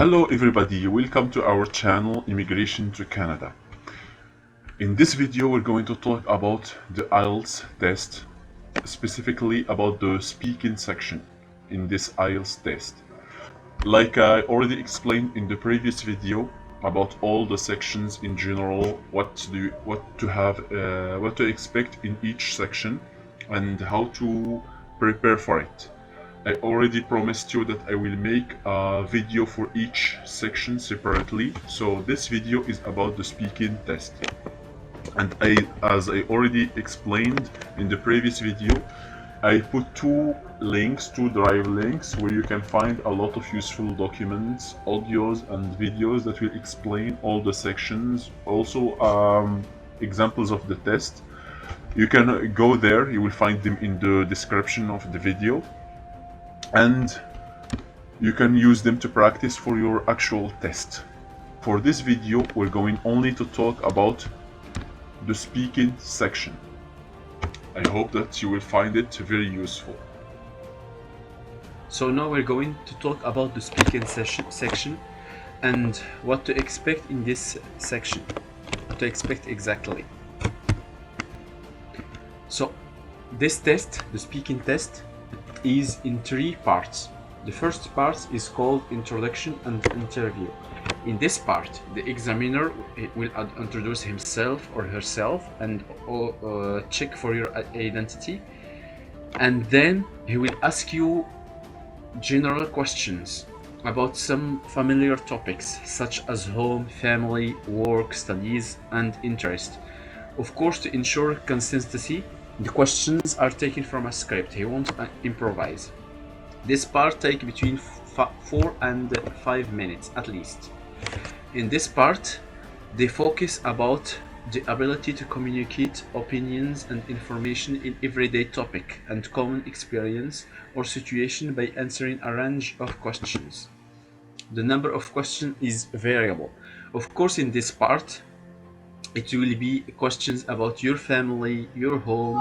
Hello everybody, welcome to our channel Immigration to Canada. In this video we're going to talk about the IELTS test, specifically about the speaking section in this IELTS test. Like I already explained in the previous video about all the sections in general, what to expect in each section and how to prepare for it. I already promised you that I will make a video for each section separately, so this video is about the speaking test. And as I already explained in the previous video, I put two drive links where you can find a lot of useful documents, audios and videos that will explain all the sections, also examples of the test. You can go there, you will find them in the description of the video. And you can use them to practice for your actual test. For this video, we're going only to talk about the speaking section. I hope that you will find it very useful. So now we're going to talk about the speaking section and what to expect in this section. What to expect exactly. So this test, the speaking test, is in three parts. The first part is called Introduction and Interview. In this part, the examiner will introduce himself or herself and check for your identity, and then he will ask you general questions about some familiar topics such as home, family, work, studies, and interest. Of course, to ensure consistency, the questions are taken from a script. He won't improvise. This part takes between 4 and 5 minutes at least. In this part, they focus about the ability to communicate opinions and information in everyday topic and common experience or situation by answering a range of questions. The number of questions is variable. Of course, in this part, it will be questions about your family, your home,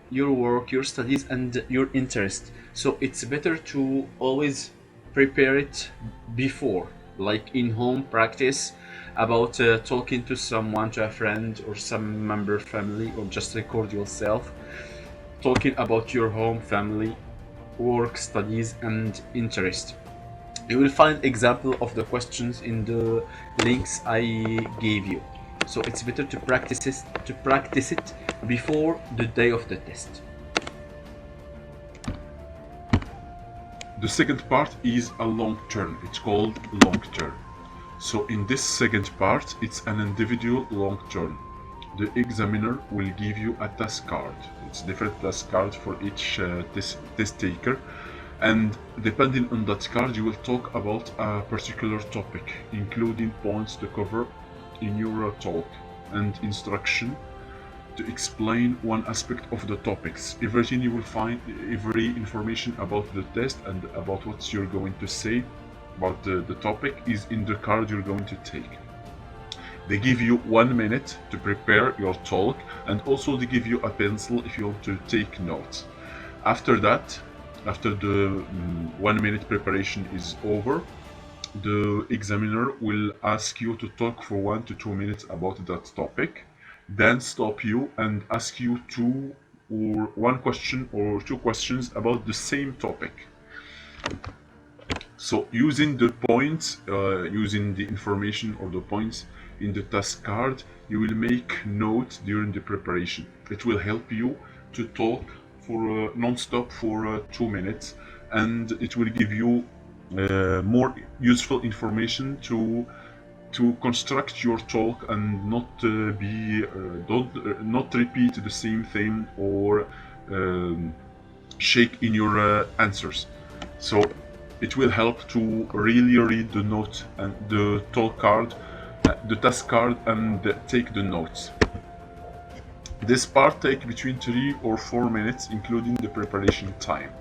your work, your studies, and your interest. So it's better to always prepare it before, like in home practice about talking to someone, to a friend or some member of family, or just record yourself talking about your home, family, work, studies, and interest. You will find example of the questions in the links I gave you. So it's better to practice it before the day of the test. The second part is a long term. It's called long term. So in this second part, it's an individual long term. The examiner will give you a task card. It's different task card for each test taker. And depending on that card, you will talk about a particular topic, including points to cover in your talk and instruction to explain one aspect of the topics. Everything you will find, every information about the test and about what you're going to say about the topic is in the card you're going to take. They give you 1 minute to prepare your talk, and also they give you a pencil if you want to take notes. After that, after the 1 minute preparation is over, the examiner will ask you to talk for 1 to 2 minutes about that topic, then stop you and ask you one question or two questions about the same topic. So using the points, using the information or the points in the task card, you will make notes during the preparation. It will help you to talk for non-stop for 2 minutes, and it will give you more useful information to construct your talk and not not repeat the same thing or shake in your answers. So it will help to really read the note and the talk card, the task card, and take the notes. This part takes between 3 or 4 minutes, including the preparation time.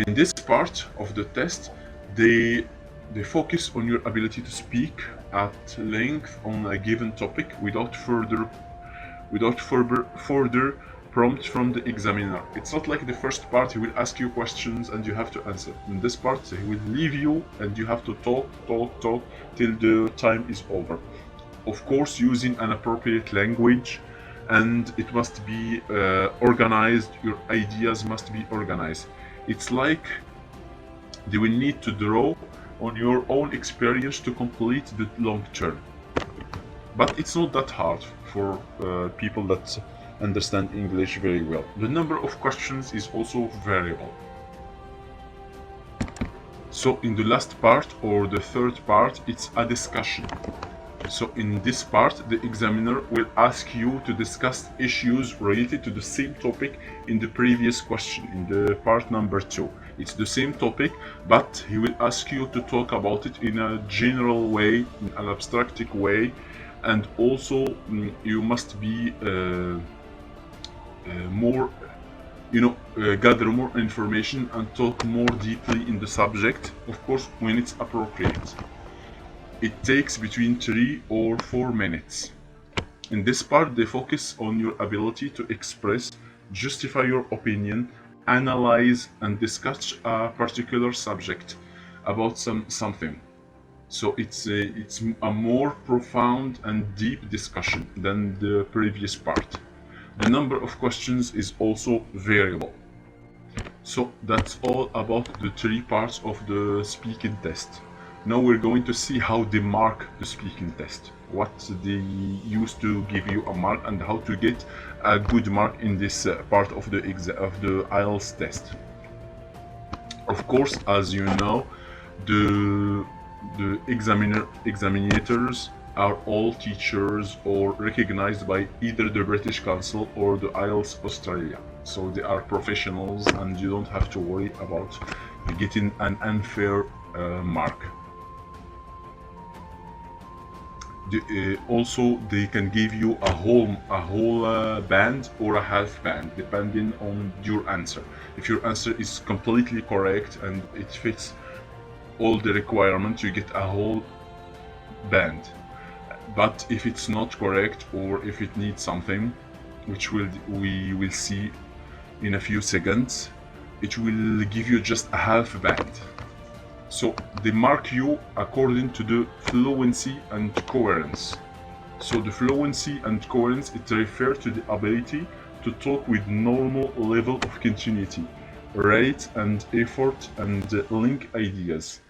In this part of the test, they focus on your ability to speak at length on a given topic without further prompt from the examiner. It's not like the first part, he will ask you questions and you have to answer. In this part, he will leave you and you have to talk till the time is over. Of course, using an appropriate language, and it must be organized. Your ideas must be organized. It's like they will need to draw on your own experience to complete the long term. But it's not that hard for people that understand English very well. The number of questions is also variable. So in the last part or the third part, it's a discussion. So in this part, the examiner will ask you to discuss issues related to the same topic in the previous question, in the part number 2. It's the same topic, but he will ask you to talk about it in a general way, in an abstractic way, and also you must be gather more information and talk more deeply in the subject, of course, when it's appropriate. It takes between 3 or 4 minutes. In this part, they focus on your ability to express, justify your opinion, analyze and discuss a particular subject about something. So it's a more profound and deep discussion than the previous part. The number of questions is also variable. So that's all about the 3 parts of the speaking test. Now we're going to see how they mark the speaking test, what they use to give you a mark, and how to get a good mark in this part of the IELTS test. Of course, as you know, the examinators are all teachers or recognized by either the British Council or the IELTS Australia. So they are professionals and you don't have to worry about getting an unfair mark. Also, they can give you a whole band or a half band depending on your answer. If your answer is completely correct and it fits all the requirements, you get a whole band. But if it's not correct or if it needs something, which we will see in a few seconds, it will give you just a half band. So they mark you according to the fluency and coherence. So the fluency and coherence, it refers to the ability to talk with normal level of continuity, rate and effort, and link ideas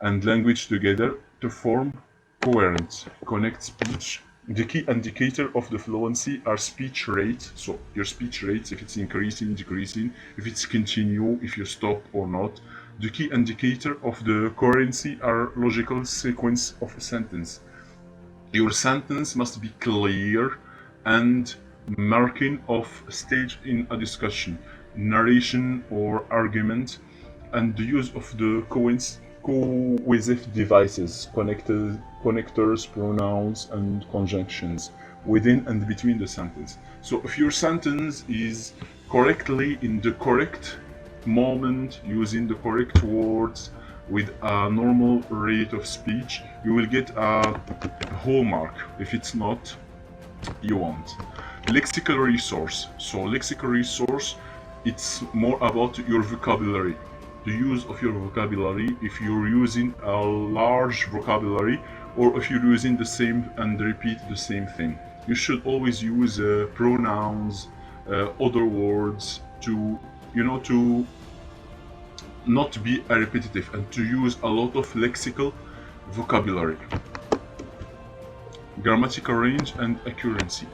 and language together to form coherent, connect speech. The key indicator of the fluency are speech rate. So your speech rates, if it's increasing, decreasing, if it's continue, if you stop or not. The key indicator of the coherency are logical sequence of a sentence. Your sentence must be clear and marking of stage in a discussion, narration or argument, and the use of the cohesive devices, connectors, pronouns, and conjunctions within and between the sentence. So if your sentence is correctly in the correct moment, using the correct words with a normal rate of speech, you will get a whole mark. If it's not, you won't. Lexical resource. So lexical resource, it's more about your vocabulary, the use of your vocabulary. If you're using a large vocabulary or if you're using the same and repeat the same thing, you should always use pronouns, other words to not be repetitive and to use a lot of lexical vocabulary. Grammatical range and accuracy.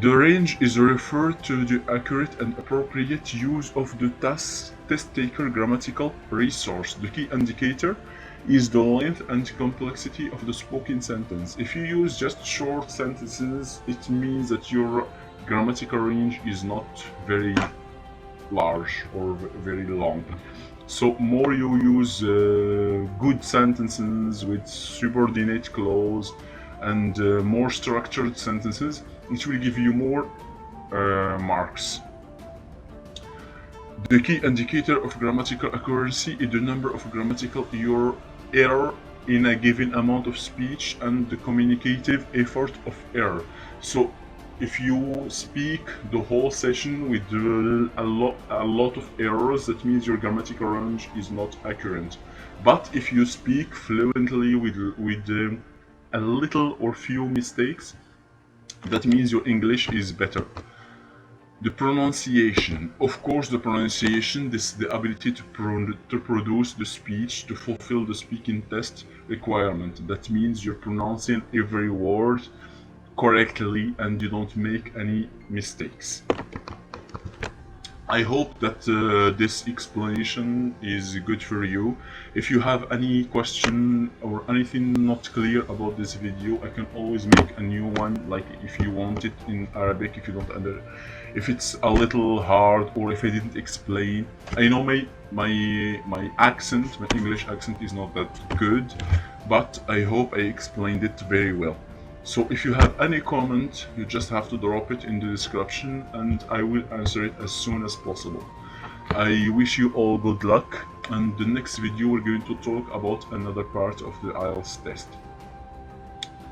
The range is referred to the accurate and appropriate use of the test taker grammatical resource. The key indicator is the length and complexity of the spoken sentence. If you use just short sentences, it means that your grammatical range is not very large or very long. So more you use good sentences with subordinate clause and more structured sentences, it will give you more marks. The key indicator of grammatical accuracy is the number of grammatical error in a given amount of speech and the communicative effort of error. So if you speak the whole session with a lot of errors, that means your grammatical range is not accurate. But if you speak fluently with a little or few mistakes, that means your English is better. The pronunciation, of course, the pronunciation, this the ability to produce the speech, to fulfill the speaking test requirement. That means you're pronouncing every word correctly and you don't make any mistakes. I hope that this explanation is good for you. If you have any question or anything not clear about this video, I can always make a new one, like if you want it in Arabic, if it's a little hard or if I didn't explain. I know my accent, my English accent is not that good, but I hope I explained it very well. So if you have any comment, you just have to drop it in the description and I will answer it as soon as possible. I wish you all good luck, and the next video we're going to talk about another part of the IELTS test.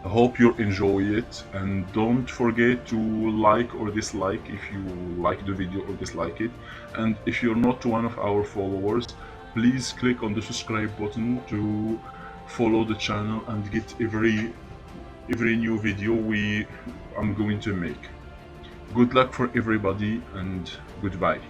I hope you enjoy it, and don't forget to like or dislike if you like the video or dislike it. And if you're not one of our followers, please click on the subscribe button to follow the channel and get every new video I'm going to make. Good luck for everybody and goodbye.